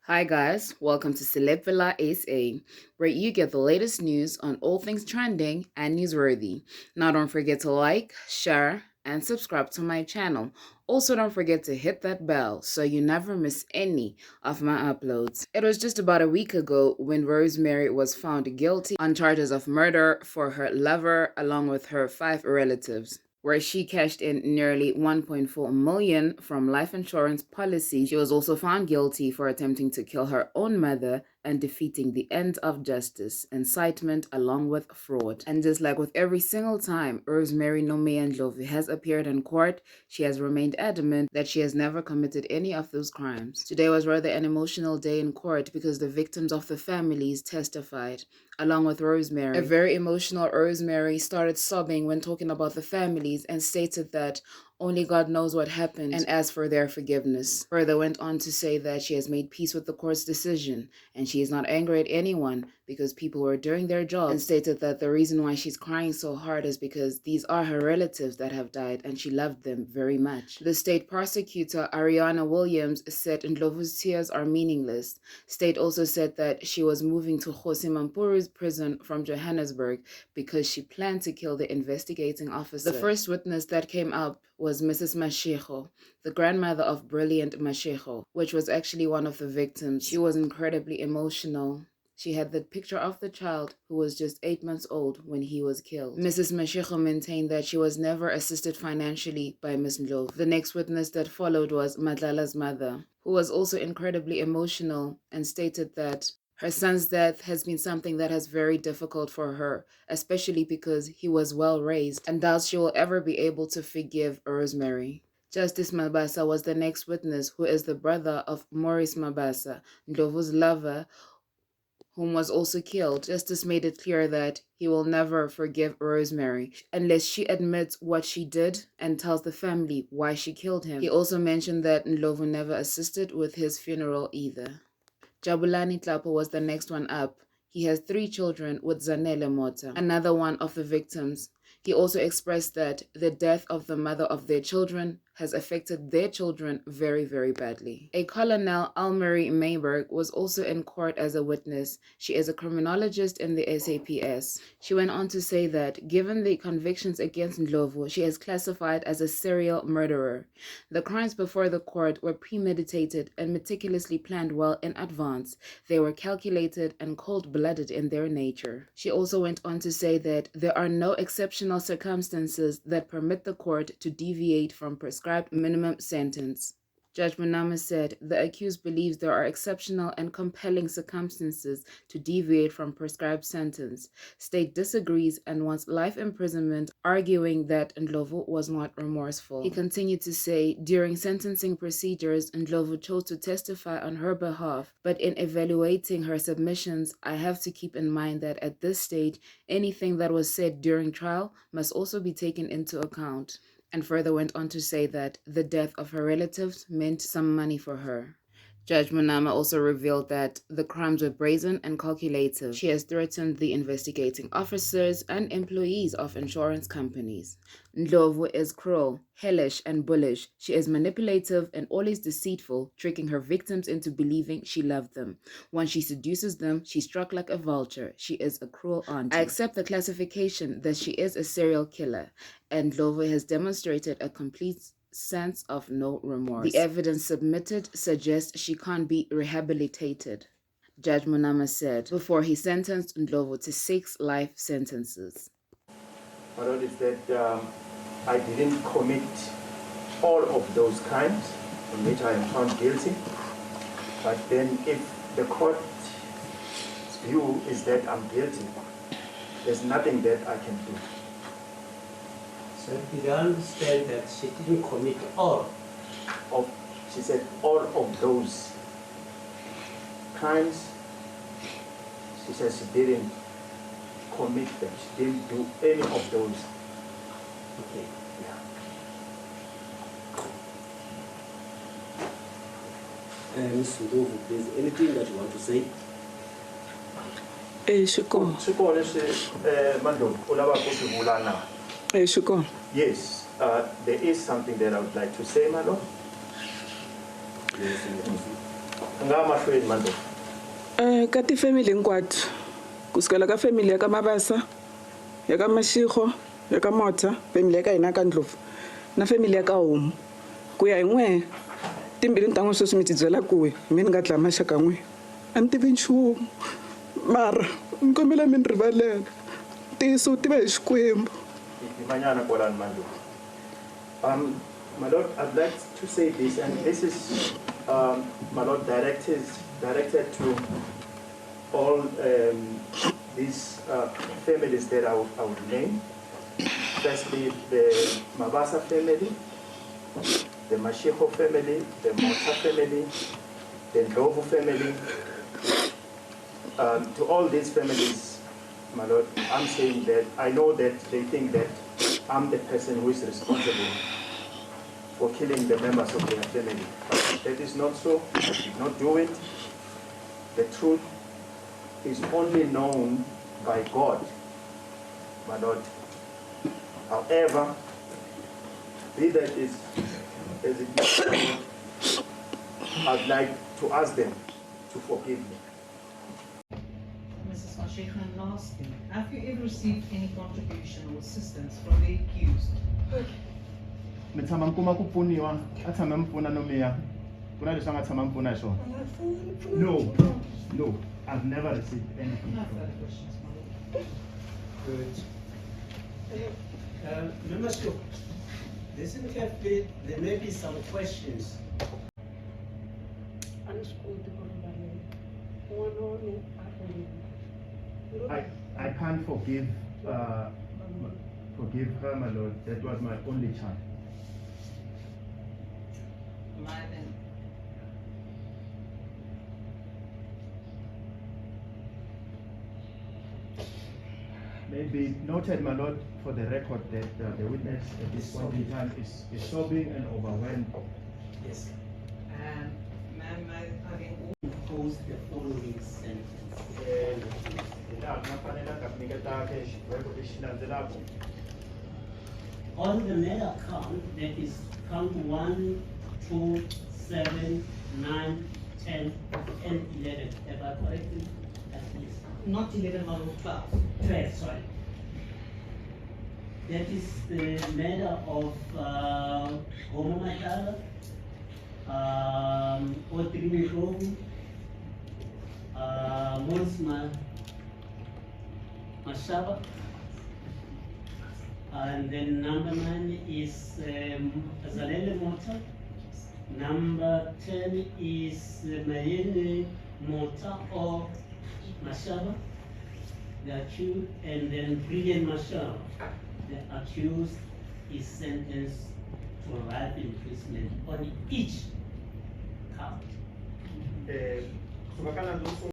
Hi guys, welcome to Celeb Villa SA, where you get the latest news on all things trending and newsworthy. Now don't forget to like, share, and subscribe to my channel. Also don't forget to hit that bell so you never miss any of my uploads. It was just about a week ago when Rosemary was found guilty on charges of murder for her lover along with her 5 relatives, where she cashed in nearly 1.4 million from life insurance policy. She was also found guilty for attempting to kill her own mother and defeating the ends of justice, incitement, along with fraud. And just like with every single time Rosemary Ndlovu has appeared in court, she has remained adamant that she has never committed any of those crimes. Today was rather an emotional day in court because the victims of the families testified, along with Rosemary. A very emotional Rosemary started sobbing when talking about the families and stated that only God knows what happened and asked for their forgiveness. Further went on to say that she has made peace with the court's decision and she is not angry at anyone because people were doing their job, and stated that the reason why she's crying so hard is because these are her relatives that have died and she loved them very much. The state prosecutor, Ariana Williams, said Ndlovu's tears are meaningless. State also said that she was moving to Jose Mampuru's prison from Johannesburg because she planned to kill the investigating officer. The first witness that came up was Mrs. Mashego, the grandmother of Brilliant Mashego, which was actually one of the victims. She was incredibly emotional. She had the picture of the child who was just 8 months old when he was killed. Mrs. Mashego maintained that she was never assisted financially by Ms. Ndlovu. The next witness that followed was Madlala's mother, who was also incredibly emotional and stated that her son's death has been something that has very difficult for her, especially because he was well raised, and doubts she will ever be able to forgive Rosemary. Justice Mabasa was the next witness, who is the brother of Maurice Mabasa, Ndlovu's lover, whom was also killed. Justice made it clear that he will never forgive Rosemary unless she admits what she did and tells the family why she killed him. He also mentioned that Ndlovu never assisted with his funeral either. Jabulani Tlapa was the next one up. He has 3 children with Zanele Mota, another one of the victims. He also expressed that the death of the mother of their children has affected their children very, very badly. A Colonel Almarie Mayberg was also in court as a witness. She is a criminologist in the SAPS. She went on to say that given the convictions against Ndlovu, she is classified as a serial murderer. The crimes before the court were premeditated and meticulously planned well in advance. They were calculated and cold-blooded in their nature. She also went on to say that there are no exceptional circumstances that permit the court to deviate from prescribed minimum sentence. Judge Munama said the accused believes there are exceptional and compelling circumstances to deviate from prescribed sentence. State disagrees and wants life imprisonment, arguing that Ndlovu was not remorseful. He continued to say, during sentencing procedures, Ndlovu chose to testify on her behalf, but in evaluating her submissions, I have to keep in mind that at this stage, anything that was said during trial must also be taken into account, and further went on to say that the death of her relatives meant some money for her. Judge Munama also revealed that the crimes were brazen and calculative. She has threatened the investigating officers and employees of insurance companies. Ndlovu is cruel, hellish, and bullish. She is manipulative and always deceitful, tricking her victims into believing she loved them. Once she seduces them, she struck like a vulture. She is a cruel auntie. I accept the classification that she is a serial killer, and Ndlovu has demonstrated a complete sense of no remorse. The evidence submitted suggests she can't be rehabilitated, Judge Munama said, before he sentenced Ndlovu to 6 life sentences. My Lord, is that I didn't commit all of those crimes on which I am found guilty, but then if the court's view is that I'm guilty, there's nothing that I can do. So did I understand that she didn't commit all of, she said, all of those crimes, she says she didn't commit them. She didn't do any of those. Okay. Yeah. Ms. Ndlovu, please, anything that you want to say? Yes, there is something that I would like to say, my Lord. Yes, Nga mahlweni Mandlovu. Ka ti-family hinkwato kusukela ka family ya ka Mabasa, ya ka Mashego, ya ka Mota, family ya ka hina ka Ndlovu na family ya ka Homu. Ku ya hi n'we timbirhi ta n'we sweswi mi ti byela ku mi ni nga dlaya maxaka n'we a ni tivi nchumu mara ni kombela mi ni rivalela ntiyiso wu tiva hi Xikwembu. Manyana kwalani Mandlovu. My Lord, I'd like to say this, and this is, my Lord, directed to all these families that I would name. Firstly, the Mabasa family, the Mashego family, the Mota family, the Ndlovu family. To all these families, my Lord, I'm saying that I know that they think that I'm the person who is responsible for killing the members of their family. But that is not so. I did not do it. The truth is only known by God, my Lord. However, be that is as it may, I'd like to ask them to forgive me. Mrs. Mashego, and lastly, have you ever received any contribution or assistance from the accused? Mitama mkuma kupuniwa atama mpuna nomia kuna leswi nga tshama mpuna hi swona. No, I've never received anything. No further questions, my lord. Good. Member Shuk, there may be some questions. I can't forgive her, my Lord. That was my only child. Maybe noted, my Lord, for the record that the witness at this point in time is sobbing and overwhelmed. Yes. Ma'am, I think Impose the following sentence. On the matter count, that is count 1, 2, 7, 9, 10, and 11. Have I corrected? At least. not 11, my lord, 12. 12, sorry. That is the matter of Homo Matala, Rosemary Ndlovu, Mons Mashaba, and then number 9 is Zalele Mota. Number 10 is Mayene Mota or Mashaba, the accused, and then Brilliant Mashaba, the accused, is sentenced to life imprisonment on each count.